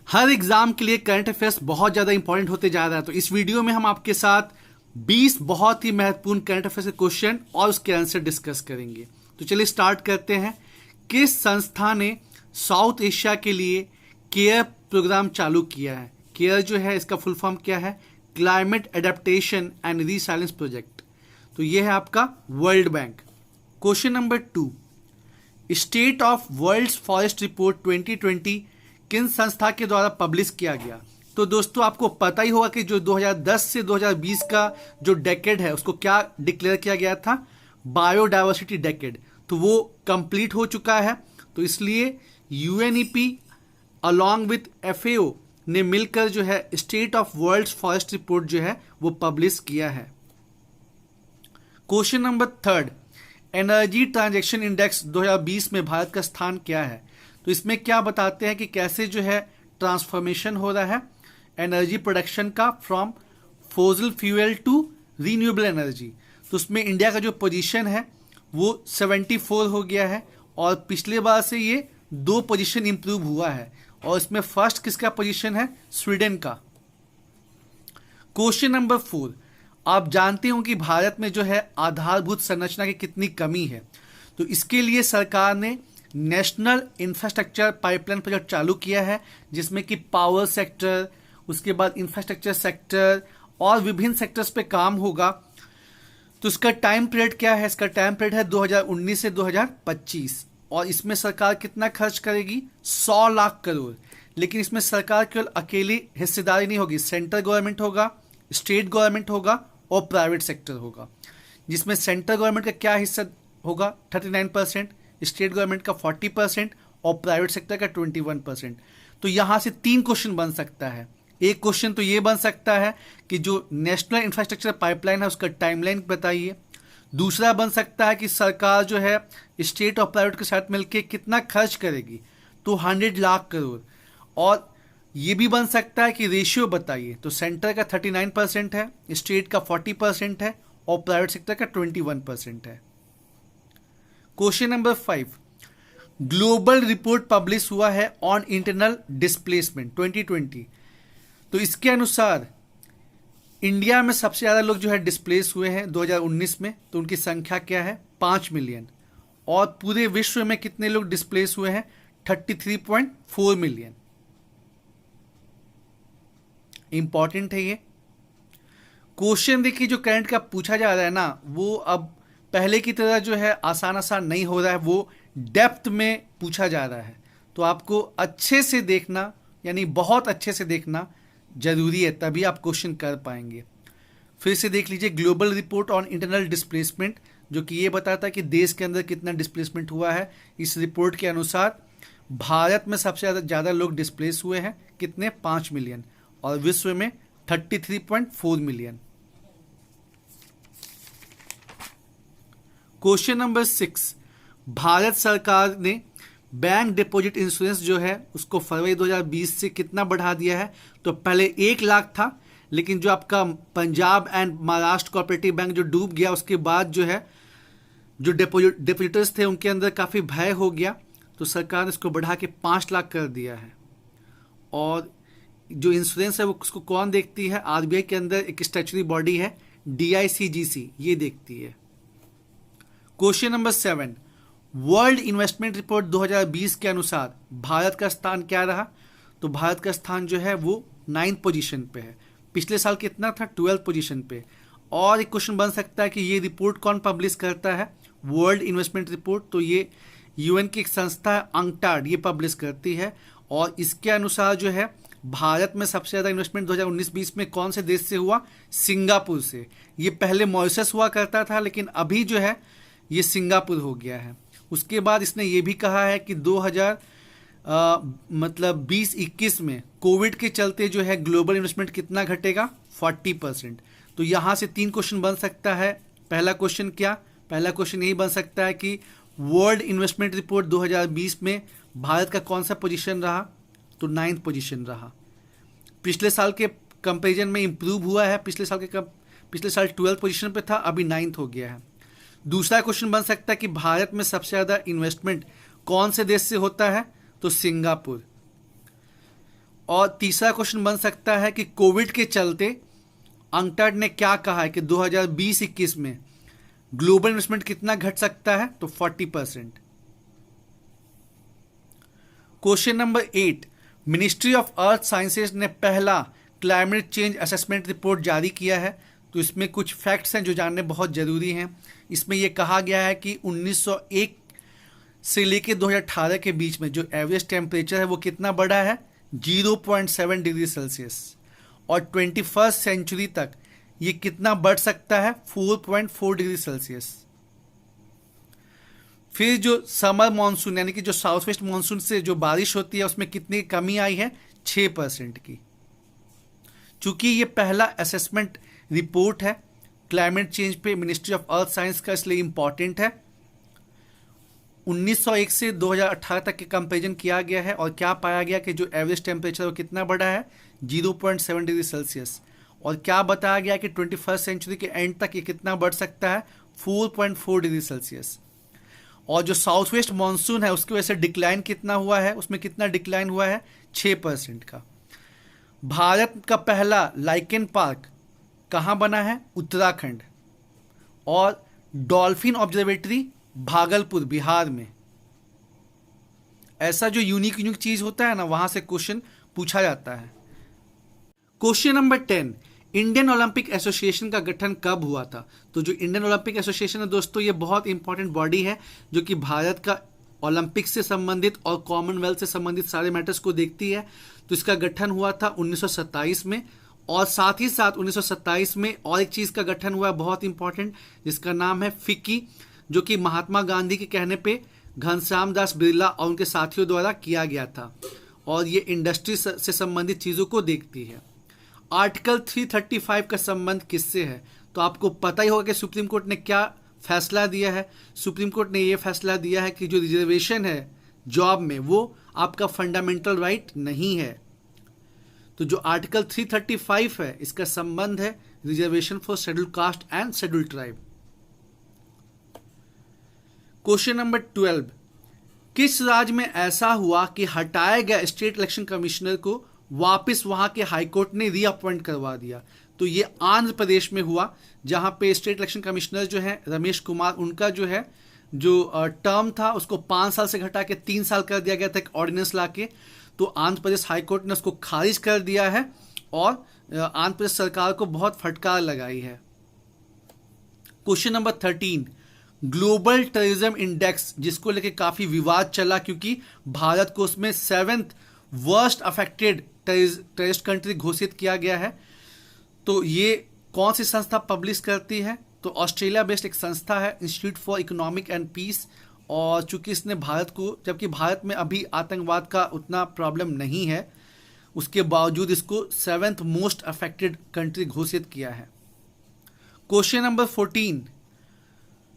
हर exam के लिए current affairs बहुत ज़्यादा इंपॉर्टेंट होते जा रहा है। तो इस वीडियो में हम आपके साथ 20 बहुत ही महत्वपूर्ण करंट अफेयर्स के क्वेश्चन और उसके आंसर डिस्कस करेंगे। तो चलिए स्टार्ट करते हैं। किस संस्था ने साउथ एशिया के लिए केयर प्रोग्राम चालू किया है? केयर जो है इसका फुल फॉर्म क्या है? Climate adaptation and resilience project. तो ये है आपका world bank. Question number 2, state of world's forest report 2020 किन संस्था के द्वारा पब्लिश किया गया? तो दोस्तों आपको पता ही होगा कि जो 2010 से 2020 का जो डेकेड है उसको क्या डिक्लेयर किया गया था? Biodiversity decade. तो वो कंप्लीट हो चुका है। तो इसलिए यूएनईपी अलॉन्ग विथ एफएओ ने मिलकर जो है state of world's forest report जो है वो पब्लिश किया है। Question number 3, energy transaction index 2020 में भारत का स्थान क्या है? तो इसमें क्या बताते हैं कि कैसे जो है ट्रांसफॉर्मेशन हो रहा है एनर्जी प्रोडक्शन का from fossil fuel to renewable energy. तो उसमें इंडिया का जो पोजीशन है वो 74 हो गया है और पिछले बार से ये 2 पोजीशन इंप्रूव हुआ है। और इसमें फर्स्ट किसका पोजीशन है? स्वीडन का। क्वेश्चन नंबर 4, आप जानते हो कि भारत में जो है आधारभूत संरचना की कितनी कमी है? तो इसके लिए सरकार ने नेशनल इंफ्रास्ट्रक्चर पाइपलाइन प्रोजेक्ट चालू किया है, जिसमें कि पावर सेक्टर, उसके बाद इंफ्रास्ट्रक्चर सेक्टर और विभिन्न सेक्टर्स पे काम होगा। तो इसका टाइम पीरियड क्या है? इसका टाइम पीरियड है 2019 से 2025 और इसमें सरकार कितना खर्च करेगी? 100 लाख करोड़। लेकिन इसमें सरकार केवल अकेली हिस्सेदारी नहीं होगी, सेंट्रल गवर्नमेंट होगा, स्टेट गवर्नमेंट होगा और प्राइवेट सेक्टर होगा। जिसमें सेंट्रल गवर्नमेंट का क्या हिस्सा होगा? 39%, स्टेट गवर्नमेंट का 40% और प्राइवेट सेक्टर का 21%। तो यहां से 3 क्वेश्चन बन सकता है। एक क्वेश्चन तो ये बन सकता है कि जो नेशनल इंफ्रास्ट्रक्चर पाइपलाइन है उसका टाइमलाइन बताइए। दूसरा बन सकता है कि सरकार जो है स्टेट और प्राइवेट के साथ मिलकर कितना खर्च करेगी, तो 100 लाख करोड़। और ये भी बन सकता है कि रेशियो बताइए। तो सेंटर का 39% है, स्टेट का 40% है और प्राइवेट सेक्टर का 21% है। Question number 5, global report publish हुआ है ऑन इंटरनल डिस्प्लेसमेंट 2020। तो इसके अनुसार इंडिया में सबसे ज़्यादा लोग जो है डिस्प्लेस हुए हैं 2019 में। तो उनकी संख्या क्या है? 5 मिलियन। और पूरे विश्व में कितने लोग डिस्प्लेस हुए हैं? 33.4 मिलियन। इंपॉर्टेंट है ये क्वेश्चन। देखिए जो करंट का पूछा जा रहा है ना, वो अब पहले की तरह जो है आसान नहीं हो रहा है, वो डेप्थ में पूछा जा रहा है। तो आपको अच्छे से देखना, यानी बहुत अच्छे से देखना जरूरी है, तभी आप क्वेश्चन कर पाएंगे। फिर से देख लीजिए, global report on internal displacement, जो कि ये बताता है कि देश के अंदर कितना डिस्प्लेसमेंट हुआ है। इस रिपोर्ट के अनुसार भारत में सबसे ज़्यादा लोग डिस्प्लेस हुए हैं, कितने? 5 मिलियन और विश्व में 33.4 मिलियन। क्वेश्चन नंबर 6, भारत सरकार ने बैंक डिपॉजिट इंश्योरेंस जो है उसको फरवरी 2020 से कितना बढ़ा दिया है? तो पहले 1 लाख था, लेकिन जो आपका Punjab and Maharashtra cooperative bank जो डूब गया, उसके बाद जो है जो डिपॉजिटर्स थे उनके अंदर काफ़ी भय हो गया। तो सरकार ने इसको बढ़ा के 5 लाख कर दिया है। और जो इंश्योरेंस है वो उसको कौन देखती है? आरबीआई के अंदर एक स्टैच्यूटरी बॉडी है DICGC, ये देखती है। Question number 7, world investment report 2020 के अनुसार भारत का स्थान क्या रहा? तो भारत का स्थान जो है वो 9th पोजीशन पे है। पिछले साल कितना था? 12th पोजीशन पे। और एक क्वेश्चन बन सकता है कि ये रिपोर्ट कौन पब्लिश करता है? World investment report. तो ये यूएन की एक संस्था है अंकटाड, ये पब्लिश करती है। और इसके अनुसार जो है भारत में सबसे ज़्यादा इन्वेस्टमेंट 2019-20 में कौन से देश से हुआ? सिंगापुर से। ये पहले मॉरिशस हुआ करता था, लेकिन अभी जो है ये सिंगापुर हो गया है। उसके बाद इसने ये भी कहा है कि 2020-21 में कोविड के चलते जो है ग्लोबल इन्वेस्टमेंट कितना घटेगा? 40%। तो यहाँ से 3 क्वेश्चन बन सकता है। पहला क्वेश्चन क्या? पहला क्वेश्चन यही बन सकता है कि वर्ल्ड इन्वेस्टमेंट रिपोर्ट 2020 में भारत का कौन सा पोजीशन रहा? तो 9th पोजीशन रहा। पिछले साल के कंपेरिजन में इंप्रूव हुआ है। पिछले साल 12th पोजीशन पे था, अभी 9th हो गया है। दूसरा क्वेश्चन बन सकता है कि भारत में सबसे ज़्यादा इन्वेस्टमेंट कौन से देश से होता है? तो सिंगापुर। और तीसरा क्वेश्चन बन सकता है कि कोविड के चलते अंकटड ने क्या कहा है कि 2020-21 में ग्लोबल इन्वेस्टमेंट कितना घट सकता है, तो 40%। Question number 8, ministry of earth sciences ने पहला क्लाइमेट चेंज असेसमेंट रिपोर्ट जारी किया है। तो इसमें कुछ फैक्ट्स हैं जो जानने बहुत ज़रूरी हैं। इसमें यह कहा गया है कि 1901 से लेकर 2018 के बीच में जो एवरेज टेम्परेचर है वो कितना बढ़ा है, 0.7 डिग्री सेल्सियस, और 21st सेंचुरी तक ये कितना बढ़ सकता है, 4.4 डिग्री सेल्सियस। फिर जो समर मानसून यानी कि जो साउथ वेस्ट मानसून से जो बारिश होती है उसमें कितनी कमी आई है, 6% की। चूंकि ये पहला असेसमेंट रिपोर्ट है क्लाइमेट चेंज पे मिनिस्ट्री ऑफ अर्थ साइंस का, इसलिए इंपॉर्टेंट है। 1901 से 2018 तक के कंपेरिजन किया गया है और क्या पाया गया कि जो एवरेज टेम्परेचर वो कितना बढ़ा है, 0.7 डिग्री सेल्सियस, और क्या बताया गया कि 21st सेंचुरी के एंड तक ये कितना बढ़ सकता है, 4.4 डिग्री सेल्सियस। और जो साउथ वेस्ट मानसून है उसकी वजह से डिक्लाइन कितना हुआ है, उसमें कितना डिक्लाइन हुआ है, 6% का। भारत का पहला लाइकेन पार्क कहाँ बना है, उत्तराखंड, और डॉल्फिन ऑब्जर्वेटरी भागलपुर बिहार में। ऐसा जो यूनिक चीज होता है ना, वहां से क्वेश्चन पूछा जाता है। Question number 10, Indian Olympic association का गठन कब हुआ था। तो जो इंडियन ओलंपिक एसोसिएशन है दोस्तों, ये बहुत इंपॉर्टेंट बॉडी है जो कि भारत का ओलंपिक से संबंधित और कॉमनवेल्थ से संबंधित सारे मैटर्स को देखती है। तो इसका गठन हुआ था 1927 में, और साथ ही साथ 1927 में और एक चीज का गठन हुआ है बहुत इंपॉर्टेंट, जिसका नाम है फिक्की, जो कि महात्मा गांधी के कहने पे घनश्याम दास बिरला और उनके साथियों द्वारा किया गया था, और ये इंडस्ट्री से संबंधित चीजों को देखती है। आर्टिकल 335 का संबंध किससे है, तो आपको पता ही होगा कि सुप्रीम कोर्ट ने क्या फैसला दिया है। सुप्रीम कोर्ट ने यह फैसला दिया है कि जो रिजर्वेशन है जॉब में वो आपका फंडामेंटल राइट नहीं है। तो जो आर्टिकल 335 है इसका संबंध है reservation for scheduled caste and scheduled tribe. Question number 12, किस राज्य में ऐसा हुआ कि हटाया गया स्टेट इलेक्शन कमिश्नर को वापस वहां के हाईकोर्ट ने रीअपॉइंट करवा दिया। तो ये आंध्र प्रदेश में हुआ, जहां पे स्टेट इलेक्शन कमिश्नर जो है रमेश कुमार, उनका जो है जो टर्म था उसको 5 साल से घटा के 3 साल कर दिया गया था एक ऑर्डिनेंस लाके। तो आंध्र प्रदेश हाईकोर्ट ने उसको खारिज कर दिया है और आंध्र प्रदेश सरकार को बहुत फटकार लगाई है। Question number 13, global terrorism index, जिसको लेके काफी विवाद चला क्योंकि भारत को उसमें 7th worst affected terrorist country घोषित किया गया है। तो ये कौन सी संस्था पब्लिश करती है, तो ऑस्ट्रेलिया बेस्ड एक संस्था है, institute for economic and peace. और चूंकि इसने भारत को, जबकि भारत में अभी आतंकवाद का उतना प्रॉब्लम नहीं है, उसके बावजूद इसको 7th मोस्ट अफेक्टेड कंट्री घोषित किया है। क्वेश्चन नंबर 14,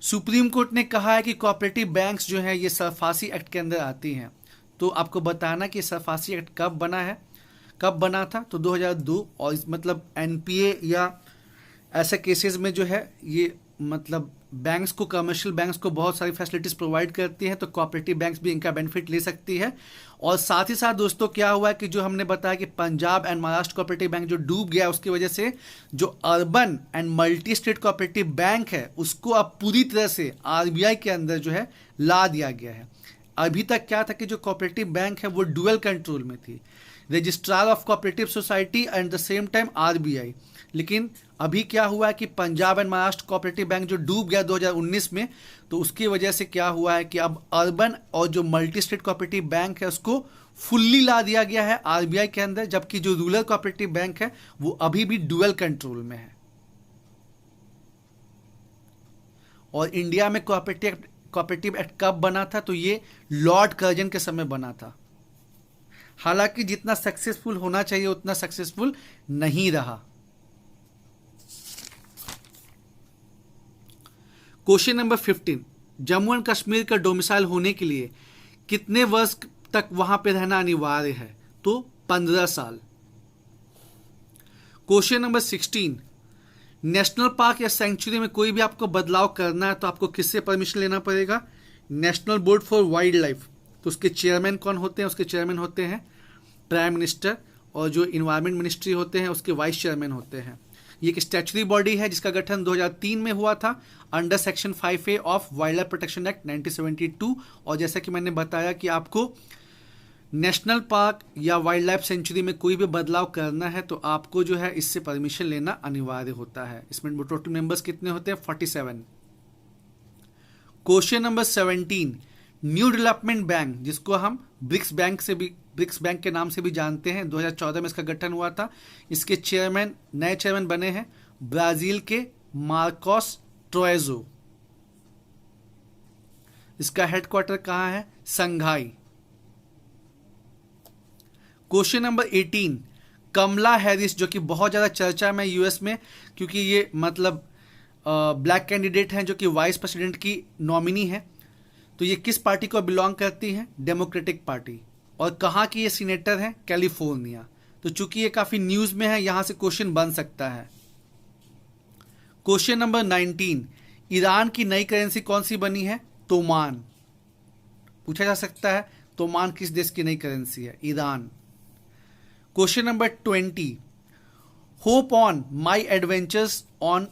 सुप्रीम कोर्ट ने कहा है कि कोऑपरेटिव बैंक्स जो है ये सरफासी एक्ट के अंदर आती हैं। तो आपको बताना कि सरफासी एक्ट कब बना था, तो 2002। और इस मतलब एनपीए या ऐसे केसेस में जो है ये मतलब बैंक्स को, कमर्शियल बैंक्स को बहुत सारी फैसिलिटीज प्रोवाइड करती हैं, तो कोऑपरेटिव बैंक्स भी इनका बेनिफिट ले सकती है। और साथ ही साथ दोस्तों क्या हुआ है कि जो हमने बताया कि Punjab and Maharashtra cooperative bank जो डूब गया, उसकी वजह से जो urban and multi state cooperative bank है उसको अब पूरी तरह से आरबीआई के अंदर जो है ला दिया गया है। अभी तक क्या था कि जो कोऑपरेटिव बैंक है वो डुअल कंट्रोल में थी, registrar of cooperative society and the same time RBI. लेकिन अभी क्या हुआ है कि Punjab and Maharashtra cooperative bank जो डूब गया 2019 में, तो उसकी वजह से क्या हुआ है कि अब अर्बन और जो मल्टी स्टेट कोऑपरेटिव बैंक है उसको फुल्ली ला दिया गया है आरबीआई के अंदर, जबकि जो रूरल कोऑपरेटिव बैंक है वो अभी भी डुअल कंट्रोल में है। और इंडिया में कोऑपरेटिव एक्ट कब बना था, तो ये लॉर्ड कर्जन के समय बना था। हालांकि जितना सक्सेसफुल होना चाहिए उतना सक्सेसफुल नहीं रहा। Question number 15, Jammu and Kashmir का डोमिसाइल होने के लिए कितने वर्ष तक वहां पे रहना अनिवार्य है, तो 15 साल। क्वेश्चन नंबर 16, नेशनल पार्क या सेंचुरी में कोई भी आपको बदलाव करना है तो आपको किससे परमिशन लेना पड़ेगा, national board for wild life. तो उसके चेयरमैन कौन होते हैं, उसके चेयरमैन होते हैं प्राइम मिनिस्टर। और जो इन्वायरमेंट मिनिस्ट्री होते हैं उसके वाइस चेयरमैन होते हैं। ये एक स्टैचुटरी बॉडी है जिसका गठन 2003 में हुआ था under section 5A of wild life protection act 1972। और जैसा कि मैंने बताया कि आपको नेशनल पार्क या वाइल्ड लाइफ सेंचुरी में कोई भी बदलाव करना है तो आपको जो है इससे परमिशन लेना अनिवार्य होता है। इसमें टोटल मेंबर्स कितने होते हैं? 47। Question number 17, new development bank जिसको हम ब्रिक्स बैंक के नाम से भी जानते हैं, 2014 में इसका गठन हुआ था। इसके नए चेयरमैन बने हैं ब्राजील के मार्कोस ट्रोएजो। इसका हेडक्वार्टर कहां है? संघाई। क्वेश्चन नंबर 18, कमला हैरिस जो कि बहुत ज़्यादा चर्चा में यूएस में, क्योंकि ये मतलब ब्लैक कैंडिडेट हैं जो कि वाइस प्रेसिडेंट की नॉमिनी है। तो ये किस पार्टी को बिलोंग करती हैं? Democratic party. और कहाँ की ये सीनेटर हैं? कैलिफोर्निया। तो चूंकि ये काफ़ी न्यूज़ में है, यहाँ से क्वेश्चन बन सकता है। क्वेश्चन नंबर 19, ईरान की नई करेंसी कौन सी बनी है? तोमान। पूछा जा सकता है तोमान किस देश की नई करेंसी है? Iran. Question number 20, hope on my adventures on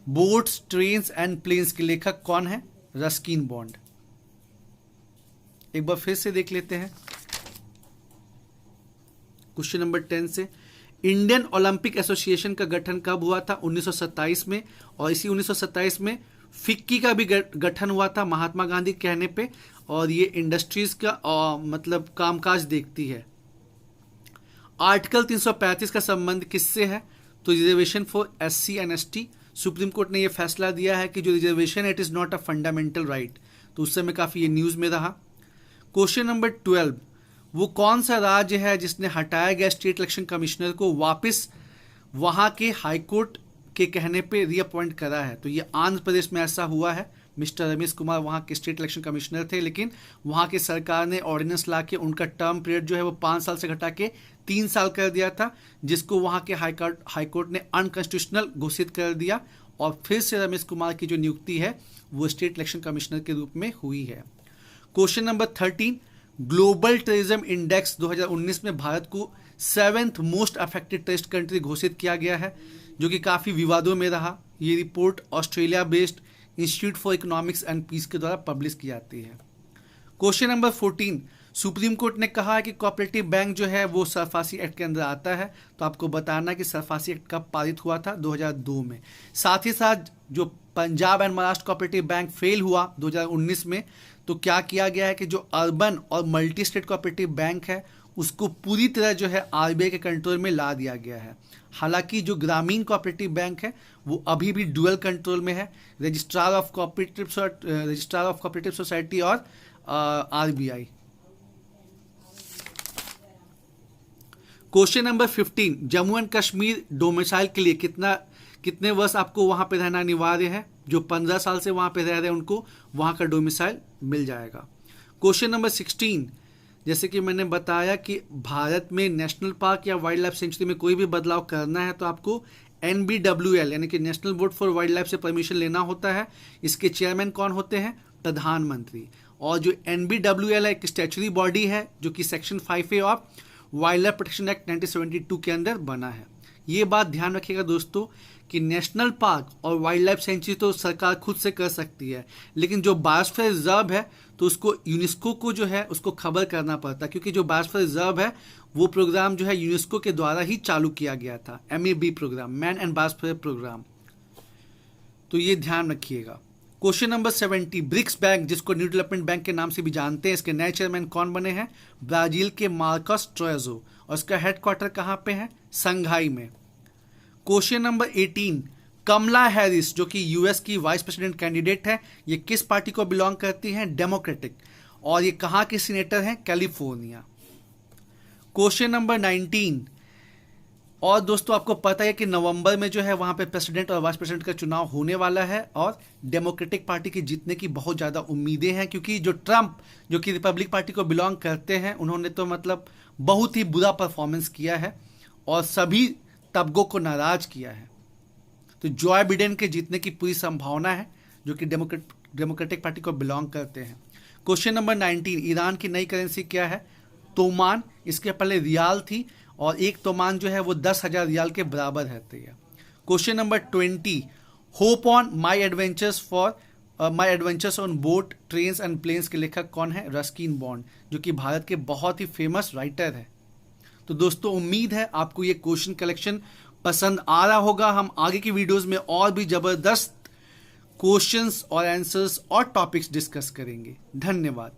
boats, trains and planes के लेखक कौन है? Ruskin Bond. एक बार फिर से देख लेते हैं क्वेश्चन नंबर 10 से। इंडियन ओलंपिक एसोसिएशन का गठन कब हुआ था? 1927 में। और इसी 1927 में फिक्की का भी गठन हुआ था महात्मा गांधी के कहने पे। और ये इंडस्ट्रीज का मतलब कामकाज देखती है। आर्टिकल 335 का संबंध किससे है? तो reservation for SC and ST। Supreme court ने यह फैसला दिया है कि जो रिजर्वेशन है it is not a fundamental right. तो उस समय काफी ये न्यूज में रहा। क्वेश्चन नंबर 12, वो कौन सा राज्य है जिसने हटाया गया स्टेट इलेक्शन कमिश्नर को वापस वहां के हाईकोर्ट के कहने पे रीअपॉइंट करा है? तो ये आंध्र प्रदेश में ऐसा हुआ है। मिस्टर रमेश कुमार वहां के स्टेट इलेक्शन कमिश्नर थे, लेकिन वहां की सरकार ने ऑर्डिनेंस ला के उनका टर्म पीरियड जो है वो 5 साल से घटा के 3 साल कर दिया था, जिसको वहां के हाईकोर्ट ने अनकॉन्स्टिट्यूशनल घोषित कर दिया। और फिर से रमेश कुमार की जो नियुक्ति है वो स्टेट इलेक्शन कमिश्नर के रूप में हुई है। Question number 13, global tourism index 2019 में भारत को 7th most affected tourist country घोषित किया गया है, जो कि काफ़ी विवादों में रहा। ये report Australia based institute for economics and peace के द्वारा पब्लिश की जाती है। क्वेश्चन नंबर 14, सुप्रीम कोर्ट ने कहा है कि कोऑपरेटिव बैंक जो है वो सरफासी एक्ट के अंदर आता है। तो आपको बताना कि सरफासी एक्ट कब पारित हुआ था? 2002 में। साथ ही साथ जो Punjab and Maharashtra cooperative bank fail हुआ 2019 में, तो क्या किया गया है कि जो अर्बन और मल्टी स्टेट कोऑपरेटिव बैंक है उसको पूरी तरह जो है RBI के कंट्रोल में ला दिया गया है। हालांकि जो ग्रामीण कोऑपरेटिव बैंक है वो अभी भी डुअल कंट्रोल में है, रजिस्ट्रार ऑफ कोऑपरेटिव सोसाइटी और RBI। Question number 15, Jammu and Kashmir domicile के लिए कितने वर्ष आपको वहां पे रहना अनिवार्य है? जो 15 साल से वहां पे रह रहे हैं उनको वहां का डोमिसाइल मिल जाएगा। क्वेश्चन नंबर 16, जैसे कि मैंने बताया कि भारत में नेशनल पार्क या वाइल्ड लाइफ सेंचुरी में कोई भी बदलाव करना है तो आपको NBWL यानी कि national board for wild life से परमिशन लेना होता है। इसके चेयरमैन कौन होते हैं? प्रधानमंत्री। और जो NBWL है एक स्टैचुटरी बॉडी है जो कि section 5A of wild life protection act 1972 के अंदर बना है। ये बात ध्यान रखिएगा दोस्तों कि नेशनल पार्क और वाइल्ड लाइफ सेंचुरी तो सरकार खुद से कर सकती है, लेकिन जो बायोस्फीयर रिजर्व है तो उसको यूनेस्को को जो है उसको खबर करना पड़ता है, क्योंकि जो बायोस्फीयर रिजर्व है वो प्रोग्राम जो है यूनेस्को के द्वारा ही चालू किया गया था, MAB program, man and biosphere program. तो ये ध्यान रखिएगा। क्वेश्चन नंबर 70, ब्रिक्स बैंक जिसको न्यू डेवलपमेंट बैंक के नाम से भी जानते हैं, इसके नए चेयरमैन कौन बने हैं? ब्राजील के मार्कोस ट्रोएजो। और इसका हेडक्वार्टर कहाँ पे है? संघाई में। क्वेश्चन नंबर 18, कमला हैरिस जो कि यूएस की वाइस प्रेसिडेंट कैंडिडेट है, ये किस पार्टी को बिलोंग करती हैं? डेमोक्रेटिक। और ये कहाँ के सीनेटर हैं? कैलिफोर्निया। क्वेश्चन नंबर 19, और दोस्तों आपको पता है कि नवंबर में जो है वहां पे प्रेसिडेंट और वाइस प्रेसिडेंट का चुनाव होने वाला है और डेमोक्रेटिक पार्टी की जीतने की बहुत ज़्यादा उम्मीदें हैं, क्योंकि जो ट्रंप जो कि रिपब्लिक पार्टी को बिलोंग करते हैं उन्होंने तो मतलब बहुत ही बुरा परफॉर्मेंस किया है और सभी तबकों को नाराज किया है। तो जॉय बिडेन के जीतने की पूरी संभावना है जो कि डेमोक्रेटिक पार्टी को बिलोंग करते हैं। क्वेश्चन नंबर 19, ईरान की नई करेंसी क्या है? तोमान। इसके पहले रियाल थी और एक तोमान जो है वो 10,000 रियाल के बराबर रहती है। Question number 20, hope on my adventures on boat trains and planes के लेखक कौन है? रस्किन बॉन्ड, जो कि भारत के बहुत ही फेमस राइटर है। तो दोस्तों उम्मीद है आपको ये क्वेश्चन कलेक्शन पसंद आ रहा होगा। हम आगे की वीडियोस में और भी जबरदस्त क्वेश्चंस और आंसर्स और टॉपिक्स डिस्कस करेंगे। धन्यवाद।